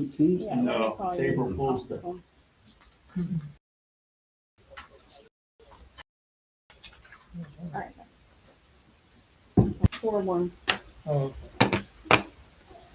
18th? Yeah, what No, they call it's your April Fool's Day. hospital. All right. 4-1. Oh,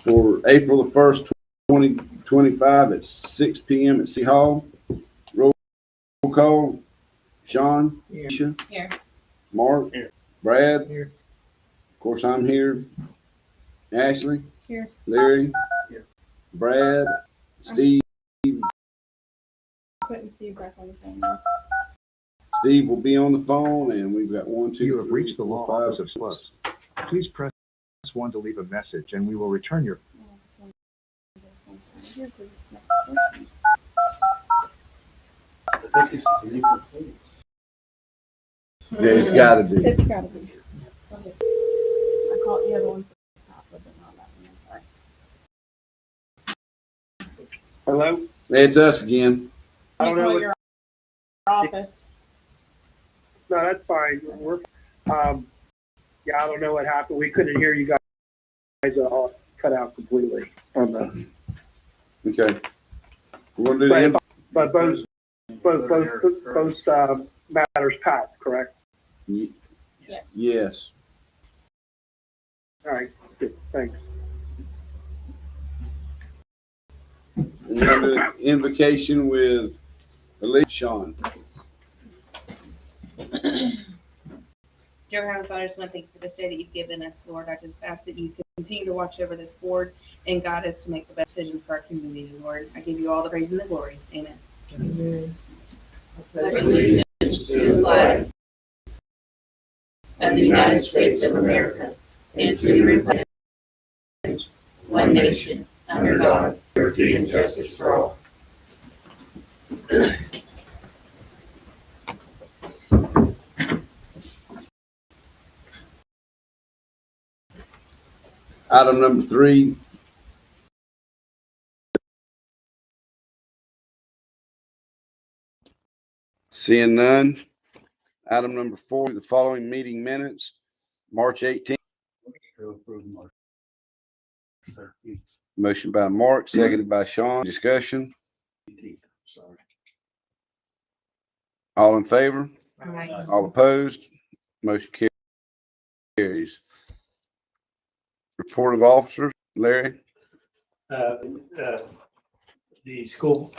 For April the 1st, 2025 at 6 p.m. at City Hall. Roll call. Sean? Here. Keisha? Here. Mark? Here. Brad? Here. Of course, I'm here. Ashley? Here. Larry? Here. Brad? Steve? Putting Steve back on the phone now. Steve will be on the phone, and we've got 1, 2, You have 3, reached the 4, law 5, office of 6. Plus. Please press 1 to leave a message, and we will return your. Here's the next person. I think it's incomplete. There's gotta be. It's gotta be. Okay. I caught the other one. But not that one, I'm sorry. Hello? It's us again. I You don't know call what- your office. No, that's fine. Yeah, I don't know what happened. We couldn't hear you guys all cut out completely on the, Okay. We're gonna do the, but both matters passed, correct? Ye- Yes. Yes. All right, good, thanks. And then the invocation with Elite Sean. Dear Heavenly Father, I just want to thank you for this day that you've given us, Lord. I just ask that you continue to watch over this board and guide us to make the best decisions for our community, Lord. I give you all the praise and the glory. Amen. Pledge allegiance to the flag of the United States of America and to the republic, one nation, under God, liberty and justice for all. Item number 3. Seeing none. Item number 4, the following meeting minutes, March 18th. Motion by Mark, seconded by Sean. Discussion. Sorry. All in favor? Aye. All opposed? Motion carries. Report of officers. Larry? The school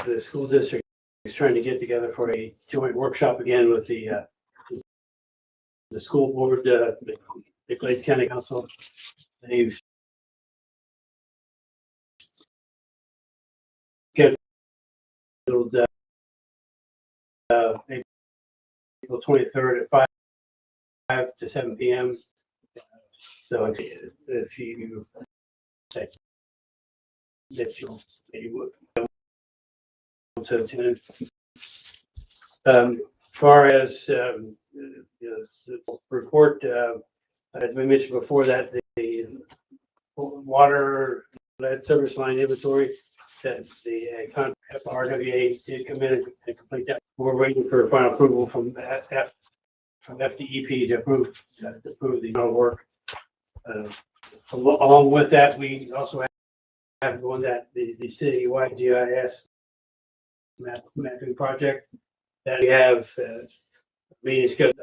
district is trying to get together for a joint workshop again with the school board, the Glades County Council. They've scheduled April 23rd at 5 to 7 p.m. So if you to attend. Far as the report, as we mentioned before, that the water lead service line inventory that the RWA did come in and complete that. We're waiting for final approval from FDEP to approve the amount of work. Along with that, we also have going that the citywide GIS mapping project that we have meeting scheduled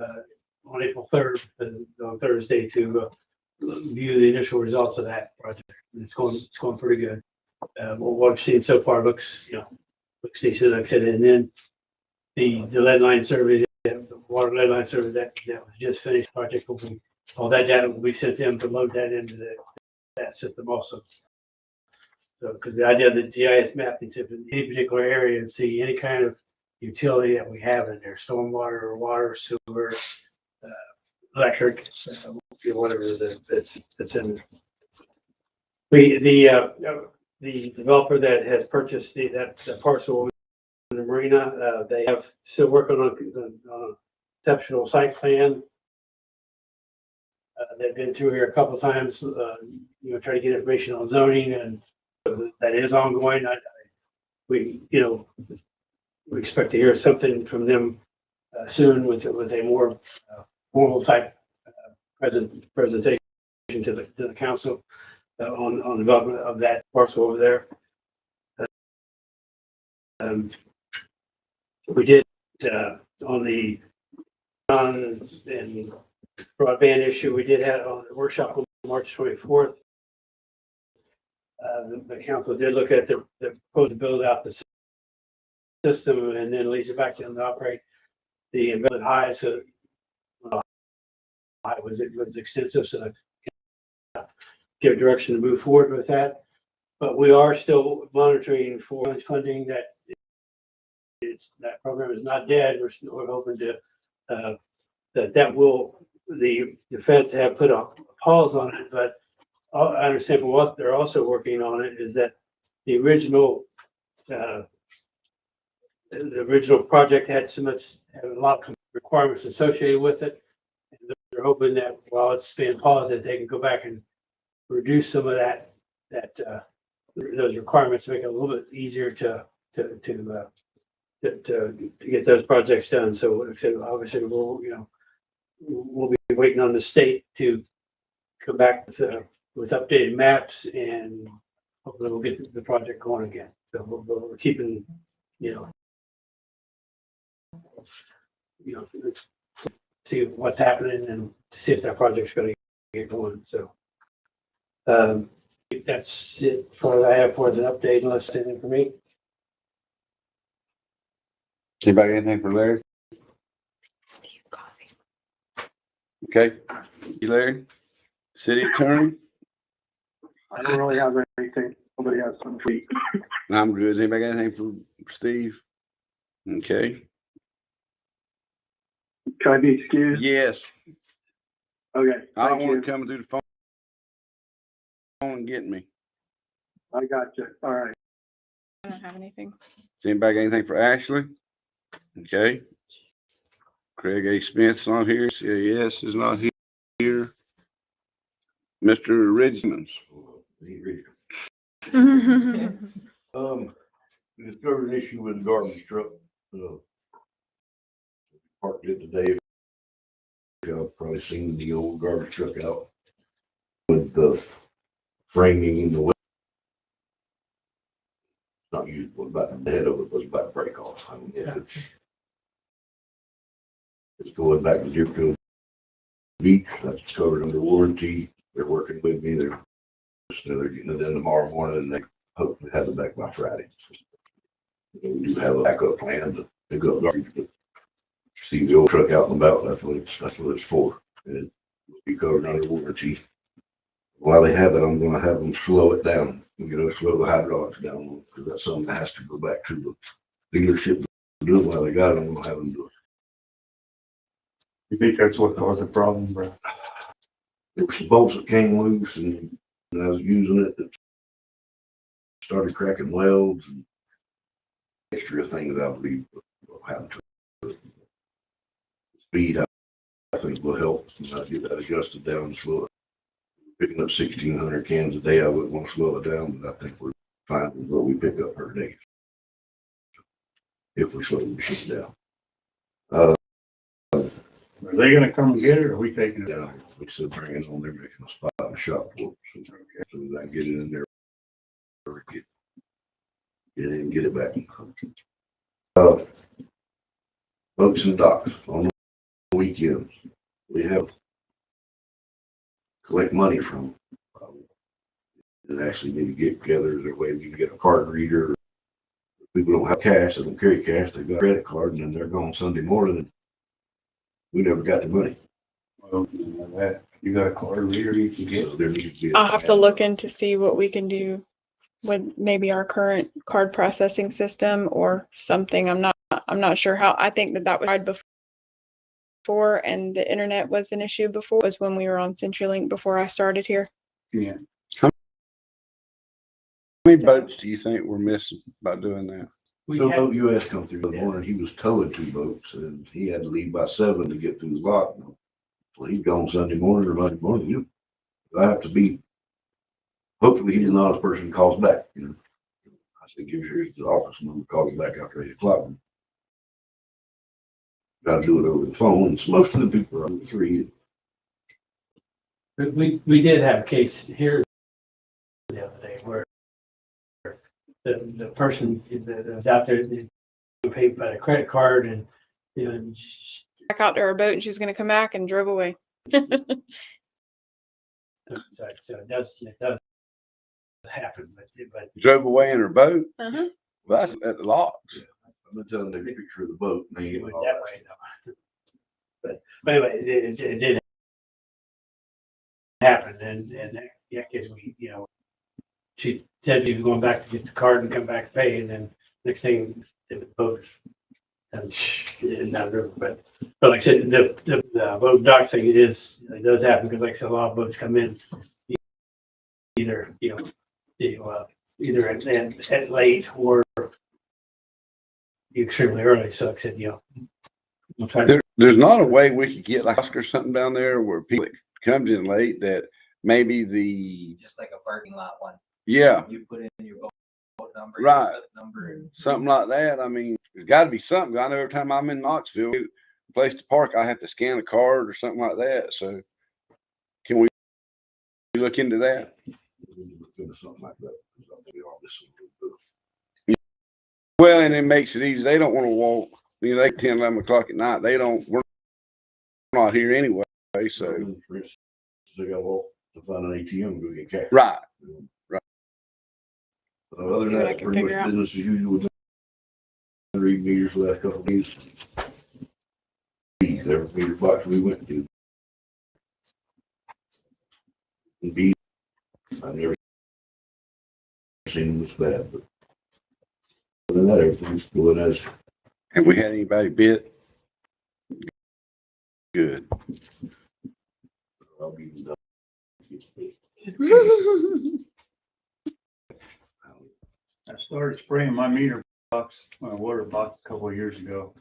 on April 3rd, on Thursday, to view the initial results of that project. It's going pretty good. What I've seen so far looks decent, like I said. And then the lead line survey, the water lead line survey that was just finished, project will be, all that data will be sent in to load that into that system also. So, because the idea of the GIS mapping to any particular area and see any kind of utility that we have in there, stormwater or water, sewer, electric, whatever that's in there. The developer that has purchased that parcel in the marina, they have still working on a conceptual site plan. They've been through here a couple of times, trying to get information on zoning, and that is ongoing. We expect to hear something from them soon with a more formal type presentation to the council on development of that parcel over there. We did, on the and broadband issue, we did have on the workshop on March 24th. The council did look at the proposal to build out the system and then lease it back to them to operate the investment high. So it was extensive, so give direction to move forward with that. But we are still monitoring for funding that program is not dead. We're hoping to the feds have put a pause on it, but I understand from what they're also working on it is that the original project had a lot of requirements associated with it. And they're hoping that while it's being paused, that they can go back and reduce some of those requirements, to make it a little bit easier to get those projects done. So like I said, obviously we'll be waiting on the state to come back with updated maps, and hopefully we'll get the project going again. So we're keeping, see what's happening and to see if that project's going to get going. So that's it for what I have for the update, unless there's anything for me. Anybody got anything for Larry? Okay, you Larry? City attorney? I don't really have anything. Nobody has some tweet. I'm good. Anybody got anything for Steve? Okay. Can I be excused? Yes. Okay. I don't Thank want you. to come through the phone and get me. I got you. All right. I don't have anything. Does anybody got anything for Ashley? Okay. Craig A. Smith's not here. CAS is not here. Mr. Ridgemans. Discovered an issue with the garbage truck. Parked it today. Y'all probably seen the old garbage truck out with the framing in the way. Not used, what about the head of it was about to break off. I mean, it's going back to Deerfield Beach. That's covered under warranty. They're working with me. They're getting it in tomorrow morning, and they hopefully have it back by Friday. We do have a backup plan to pick up garbage, but see the old truck out and about. That's what it's for. And it will be covered under warranty. While they have it, I'm going to have them slow it down. Slow the hydraulics down, because that's something that has to go back to the dealership to do it. While they got it, I'm going to have them do it. You think that's what caused the problem, bro? There were some bolts that came loose, and I was using it, that started cracking welds and extra things I believe will happen to it. Speed, I think will help. I get that adjusted down slow. Picking up 1,600 cans a day, I wouldn't want to slow it down, but I think we're fine with what we pick up per day. If we slow the machine down. Are they gonna come and get it, or are we taking it? Down, we still bring it on there, making a spot in the shop for it. So I can get it in there. Get it and get it back. Boats and docks on the weekends. We have collect money from. And actually need to get together. Is there a way we can get a card reader? People don't have cash, they don't carry cash, they've got a credit card, and then they're gone Sunday morning, and we never got the money. Well, you got a card reader you can get? So there needs to be. I'll have to look into see what we can do with maybe our current card processing system or something. I'm not sure how. I think that was tried before, and the internet was an issue before. It was when we were on CenturyLink before I started here. Yeah. How many boats do you think we're missing by doing that? So boat US come through the morning, he was towing 2 boats, and he had to leave by 7 to get through the lock. Well, he's gone Sunday morning or Monday morning. I have to be, hopefully he's an honest person who calls back, I said, give your the office number, call him back after 8 o'clock. Got to do it over the phone, and most of the people are on 3. We did have a case here the other day where the person that was out there, they paid by a credit card and, you know, Back out to her boat and she was gonna come back and drove away. so it does happen, but Drove away in her boat? Uh-huh. Well, that's at the locks. I've been telling them to picture of the boat. And they it get went all that way though. But anyway, it did happen and yeah, cause we, you know, she said she was going back to get the card and come back and pay, and then next thing, the boat and not river, but like I said, the boat dock thing, it does happen, because like I said, a lot of boats come in either, either at late or extremely early, so like I said, we'll try to. There's not a way we could get like or something down there where people comes in late that maybe Just like a parking lot one. yeah, You put in your boat number. Right. Your boat number. And something like that. I mean, there's gotta be something. I know every time I'm in Knoxville, place to park, I have to scan a card or something like that. So can we look into that? Something like that. I think we all listen to Well, and it makes it easy. They don't want to walk, they 10, 11 o'clock at night. We're not here anyway. So, For instance, they got to walk to find an ATM and go get cash. right. Other See than what I that, can pretty figure much out. business as usual. Read meters the last couple of days. Every meter box we went to. And B, I've never seen this bad, but other than that, everything's going as. Have we had anybody bid? Good. I'll be done. I started spraying my meter box, my water box a couple of years ago.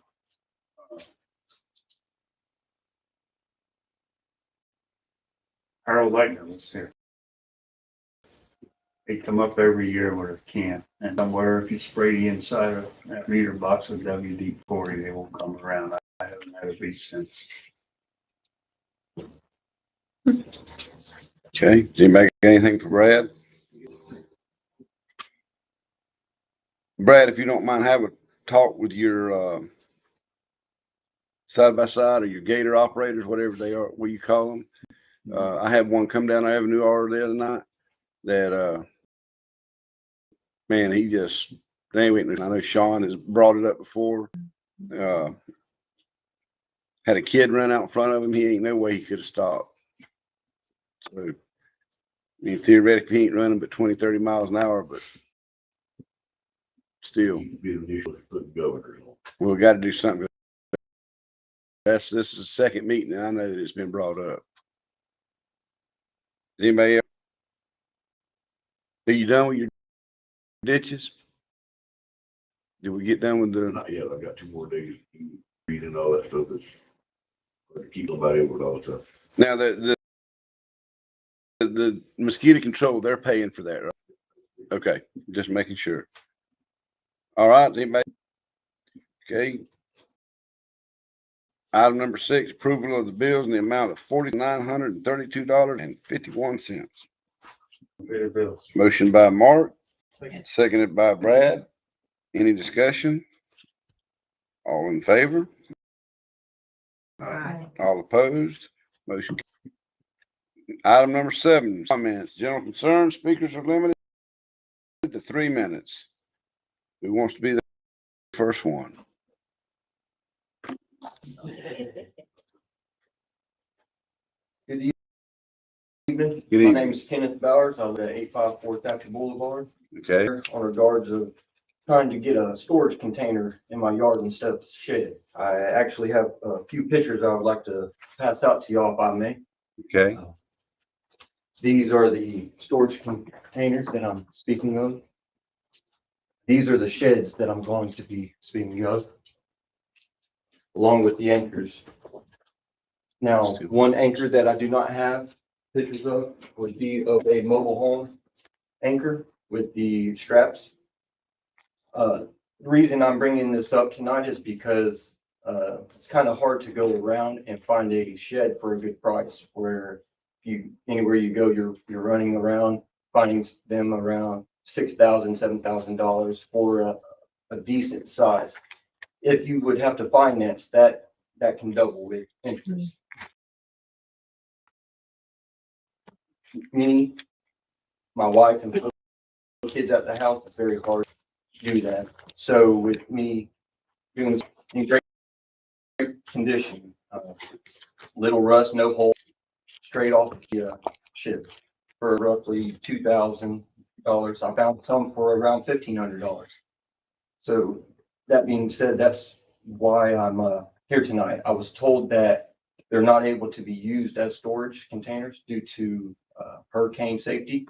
Harold Lightner was here. They come up every year with a can, and somewhere if you spray the inside of that meter box with WD-40, they won't come around. I haven't had a beat since. Okay. Does anybody got anything for Brad? Brad, if you don't mind, have a talk with your side by side or your gator operators, whatever they are, what you call them. I had one come down Avenue R the other night that man, he just they ain't. I know Sean has brought it up before. Had a kid run out in front of him. He ain't no way he could have stopped. So, I mean, theoretically, he ain't running but 20, 30 miles an hour, but still, Be the initial put governors on. we got to do something. This is the second meeting, and I know that it's been brought up. Is anybody else? Are you done with your ditches? Did we get done with the? Not yet, I've got 2 more days reading all that stuff. It's hard to keep somebody over it all the time. Now the mosquito control, they're paying for that, right? Okay, just making sure. All right, anybody? Okay. Item number 6, approval of the bills in the amount of $4,932.51. Pay the bills. Motion by Mark, seconded by Brad. Any discussion? All in favor? Aye. All opposed? Motion. Item number 7, comments. General concerns. Speakers are limited to 3 minutes. Who wants to be the first one? Good evening. Good My evening. name is Kenneth Bowers. I live at 854 Thatcher Boulevard. Okay, On regards of trying to get a storage container in my yard instead of a shed. I actually have a few pictures I would like to pass out to y'all if I may. okay, These are the storage containers that I'm speaking of. These are the sheds that I'm going to be speaking of, along with the anchors. Now, one anchor that I do not have pictures of would be of a mobile home anchor with the straps. The reason I'm bringing this up tonight is because it's kind of hard to go around and find a shed for a good price, where anywhere you go, you're running around, finding them around $6,000, $7,000 for a decent size. If you would have to finance that, that can double with interest. Me, my wife and little kids at the house, it's very hard to do that. So with me doing this in great condition, little rust, no hole, straight off the ship for roughly $2,000. I found some for around $1,500. So that being said, that's why I'm here tonight. I was told that they're not able to be used as storage containers due to hurricane safety.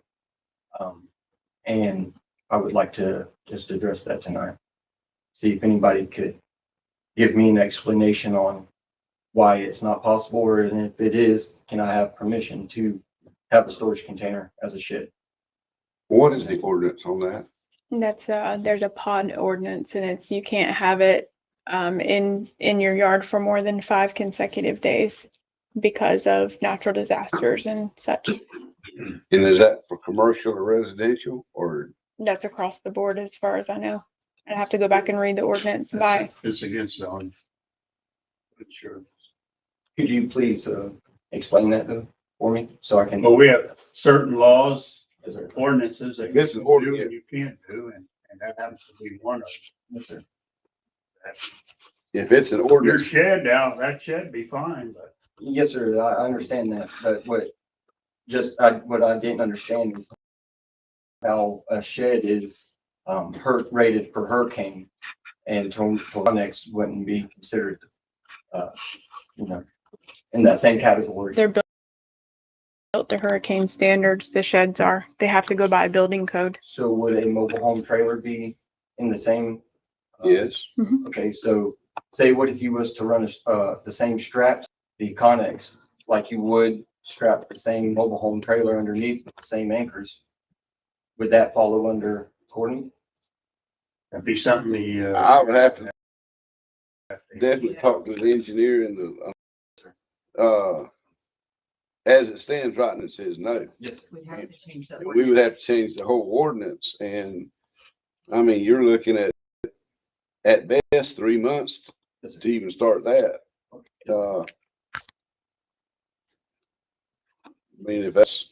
And I would like to just address that tonight. See if anybody could give me an explanation on why it's not possible, or if it is, can I have permission to have a storage container as a shed? What is the ordinance on that? That's there's a pod ordinance, and it's, you can't have it in your yard for more than 5 consecutive days because of natural disasters and such. And is that for commercial or residential, or? That's across the board as far as I know. I have to go back and read the ordinance by. It's against zoning. Sure. Could you please explain that though for me so I can? But we have certain laws, Yes, sir. ordinances that It's you an can do ordinance. and you can't do, and that happens to be one of Yes, sir. them. If it's an Your ordinance, shed now, that shed be fine, but Yes, sir. I understand that, but what I didn't understand is how a shed is rated for hurricane, and Tornax wouldn't be considered, you know, in that same category. They're built to hurricane standards. The sheds are. They have to go by building code. So would a mobile home trailer be in the same? yes, Okay, so say what if you was to run the same straps, the Connex, like you would strap the same mobile home trailer underneath with the same anchors? Would that follow under Courtney? that'd be something the, I would have to definitely talk to the engineer and as it stands right now, it says no. Yes, sir. We'd have to change that. We would have to change the whole ordinance, and I mean, you're looking at best 3 months Yes, sir. to even start that. I mean, if that's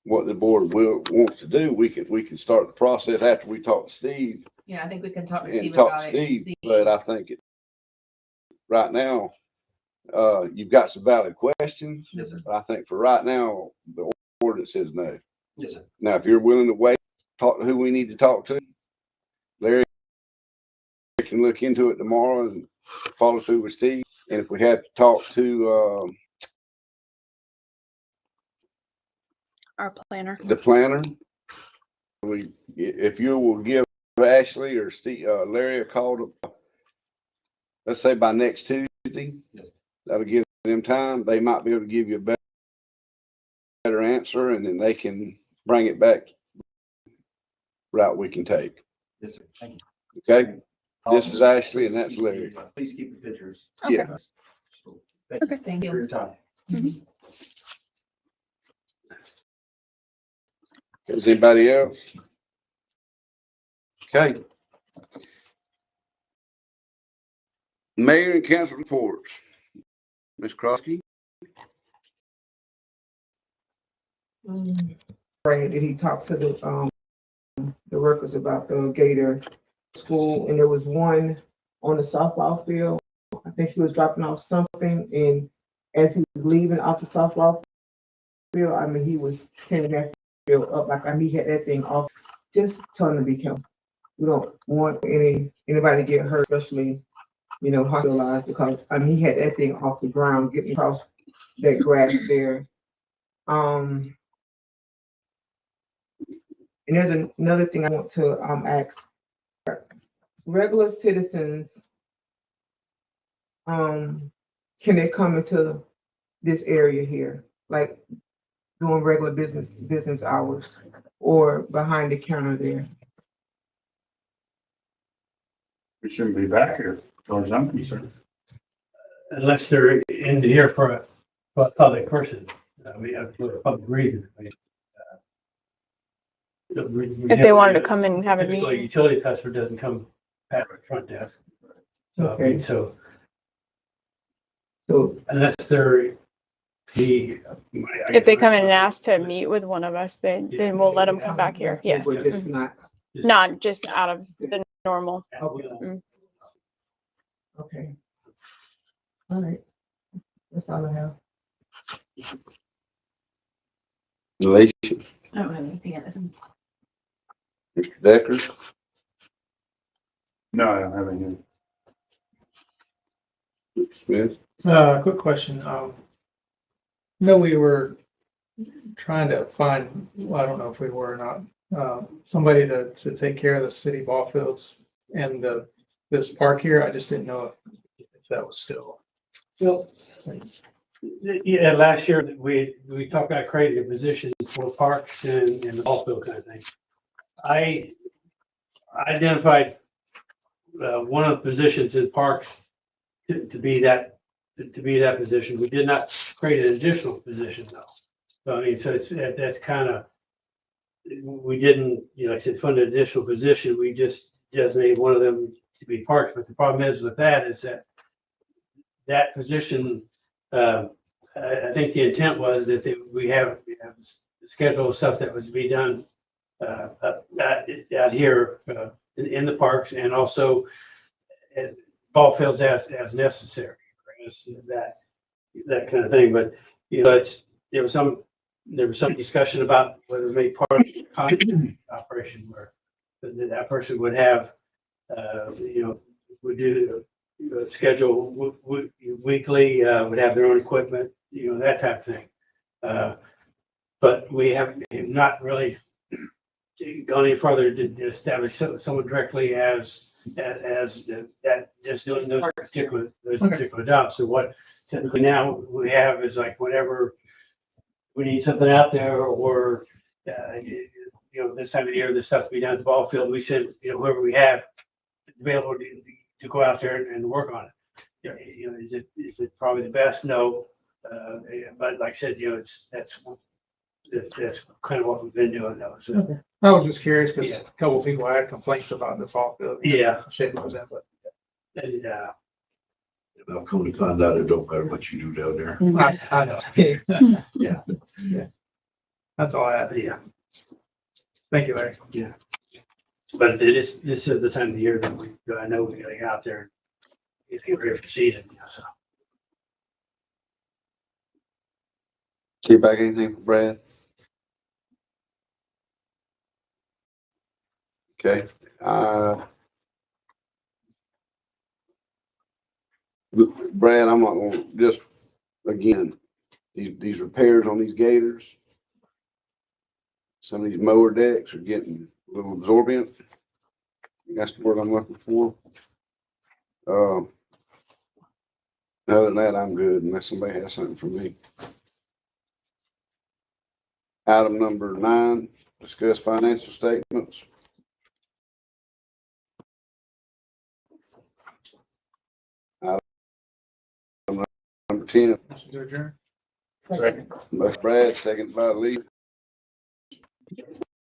what the board wants to do, we can start the process after we talk to Steve Yeah, I think we can talk to and Steve talk about to it. and Steve, see- but I think right now, you've got some valid questions, Yes, sir. but I think for right now, the ordinance says no. Yes, sir. Now, if you're willing to wait, talk to who we need to talk to, Larry can look into it tomorrow and follow through with Steve. And if we have to talk to, Our planner. the planner, if you will give Ashley or Steve, Larry a call to, let's say by next Tuesday, Yes. that'll give them time. They might be able to give you a better answer, and then they can bring it back route we can take. Yes, sir. Thank you. Okay? This is Ashley and that's Larry. Please keep the pictures. Okay. Yeah. Thank you Thank for you. your time. Is anybody else? Okay. Mayor and council reports. Ms. Krosky? Right, did he talk to the workers about the Gator school, and there was one on the softball field. I think he was dropping off something, and as he was leaving off the softball field, I mean, he was tearing that field up, like, I mean, he had that thing off. Just tell him to be careful. We don't want anybody to get hurt, especially, you know, hospitalized, because, I mean, he had that thing off the ground, getting across that grass there. And there's another thing I want to ask. Regular citizens, can they come into this area here, like doing regular business hours, or behind the counter there? we shouldn't be back here, as far as I'm concerned. Unless they're in here for a public person. We have for a public reason. I mean, If they wanted to come in and have a Typically, a meeting. utility customer doesn't come past the front desk. So, I mean, Okay. so So, unless they're, If they come in and ask to meet with one of us, then we'll let them come back here. Yes. but just not, Not just out of the normal. okay. All right. That's all I have. Alicia, I don't have anything at this. Mr. Decker, No, I don't have anything. Mr. Smith, Quick question. No, we were trying to find, well, I don't know if we were or not, somebody to take care of the city ball fields and this park here. I just didn't know if that was still. So, yeah, last year we talked about creating a position for parks and the ball field kind of thing. I identified one of the positions in parks to be that position. We did not create an additional position though. So I mean, so that's kind of, we didn't, like I said, fund an additional position. We just designated one of them to be parks. But the problem is with that is that position, I think the intent was that we have a schedule of stuff that was to be done out here in the parks and also at ball fields as necessary, that kind of thing. But there was some discussion about whether to make part of the contract operation where that person would have, would do schedule weekly, would have their own equipment, that type of thing. But we have not really gone any further to establish someone directly as that, just doing those particular jobs. So what typically now we have is like whenever we need something out there or, this time of the year, this stuff to be done at the ball field, we send, whoever we have to be able to go out there and work on it. Is it probably the best? No. But like I said, that's kind of what we've been doing though. So, Okay. I was just curious because Yeah. a couple of people had complaints about the ball field. Yeah. Shape it was in, but and, I'll come to find out it don't matter what you do down there. I know. Yeah. That's all I had. yeah. Thank you, Larry. But this is the time of the year that I know we gotta get out there and get ready for the season. So. see back anything for Brad? Okay, Brad, I'm not gonna, just, again, these repairs on these gators, some of these mower decks are getting a little absorbent. That's the word I'm looking for. Other than that, I'm good unless somebody has something for me. Item number 9, discuss financial statements. Item number 10, Motion to adjourn. Second. Brad, second by Lee.